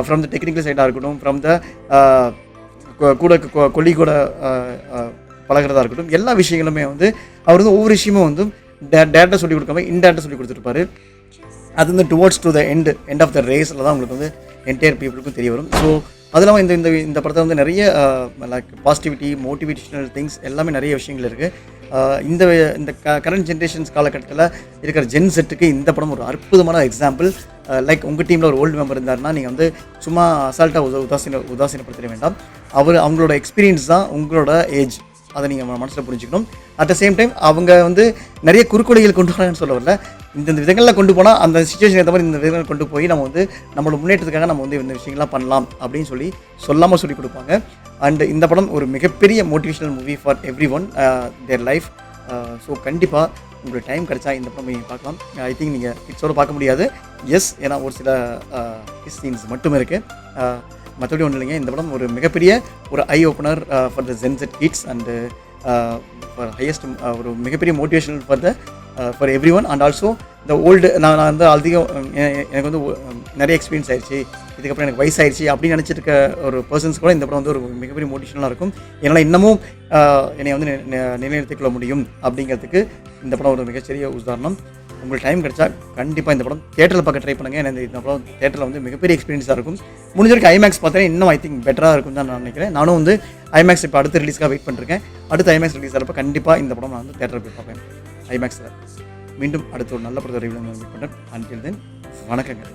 From the technical சைடாக இருக்கட்டும், from the கொல்லி கூட பழகிறதா இருக்கட்டும், எல்லா விஷயங்களுமே வந்து அவர் வந்து ஒவ்வொரு விஷயமும் வந்து டேரக்டாக சொல்லிக் கொடுக்காம இன்டேரக்டாக சொல்லிக் கொடுத்துருப்பாரு. அது வந்து towards to the end of the ரேஸில் தான் உங்களுக்கு வந்து என்டையர் பீப்புளுக்கும் தெரிய வரும். ஸோ அது இல்லாமல் இந்த படத்தில் வந்து நிறைய லைக் பாசிட்டிவிட்டி, மோட்டிவேஷனல் திங்ஸ் எல்லாமே நிறைய விஷயங்கள் இருக்குது. இந்த கரண்ட் ஜென்ரேஷன்ஸ் காலகட்டத்தில் இருக்கிற ஜென் செட்டுக்கு இந்த படம் ஒரு அற்புதமான எக்ஸாம்பிள். லைக் உங்கள் டீமில் ஒரு ஓல்டு மெம்பர் இருந்தாருன்னா நீங்கள் வந்து சும்மா அசால்ட்டாக உதாசீனப்படுத்த வேண்டாம். அவங்களோட எக்ஸ்பீரியன்ஸ் தான் உங்களோட ஏஜ், அதை நீங்கள் மனசில் புரிஞ்சுக்கணும். அட் த சேம் டைம் அவங்க வந்து நிறைய குறுக்கொலைகள் கொண்டு வராங்கன்னு சொல்ல வரல, இந்த விதங்களில் கொண்டு போனால் அந்த சிச்சுவேஷன் ஏற்ற மாதிரி இந்த விதங்கள் கொண்டு போய் நம்ம வந்து நம்மளோட முன்னேற்றத்துக்காக நம்ம வந்து இந்த விஷயங்கள்லாம் பண்ணலாம் அப்படின்னு சொல்லாமல் சொல்லி கொடுப்பாங்க. அண்ட் இந்த படம் ஒரு மிகப்பெரிய motivational movie for every one their life. So கண்டிப்பாக உங்களுக்கு டைம் கிடச்சா இந்த படம் நீங்கள் பார்க்கலாம். ஐ திங்க் நீங்கள் கிட்ஸோடு பார்க்க முடியாது, எஸ், ஏன்னா ஒரு சில கிஸ் சீன்ஸ் மட்டுமே இருக்குது, மற்றபடி ஒன்றும் இல்லைங்க. இந்த படம் ஒரு மிகப்பெரிய ஒரு eye opener for the Gen Z kids and for highest ஒரு மிகப்பெரிய motivational for everyone. And also இந்த ஓல்டு நான் வந்து அதிகம் எனக்கு வந்து நிறைய எக்ஸ்பீரியன்ஸ் ஆயிடுச்சு, இதுக்கப்புறம் எனக்கு வயசாகிடுச்சு அப்படின்னு நினச்சிருக்க ஒரு பர்சன்ஸ் கூட இந்த படம் வந்து ஒரு மிகப்பெரிய மோட்டிவேஷனலாக இருக்கும். என்னால் இன்னமும் என்னை வந்து நிலைநிறுத்திக்கொள்ள முடியும் அப்படிங்கிறதுக்கு இந்த படம் ஒரு மிகச்சிறிய உதாரணம். உங்களுக்கு டைம் கிடச்சா கண்டிப்பாக இந்த படம் தேட்டரில் பார்க்க ட்ரை பண்ணுங்கள். ஏன்னா இந்த படம் தேட்டரில் வந்து மிகப்பெரிய எக்ஸ்பீரியன்ஸாக இருக்கும். முடிஞ்ச வரைக்கும் ஐமேக்ஸ் பார்த்தேன் இன்னும் ஐ திங்க் பெட்டராக இருக்கும் தான் நான் நினைக்கிறேன். நானும் வந்து ஐமேக்ஸ் இப்போ அடுத்த ரிலீஸ்க்காக வெயிட் பண்ணிருக்கேன். அடுத்த ஐமேக்ஸ் ரிலீஸ் ஆகிறப்ப கண்டிப்பாக இந்த படம் நான் வந்து தேட்டரில் போய் பார்ப்பேன் ஐமேக்ஸில். மீண்டும் அடுத்த ஒரு நல்ல படத்தை ரிவ்யூ மீட் பண்ணுறேன். அன்டில் தென் வணக்கங்கள்.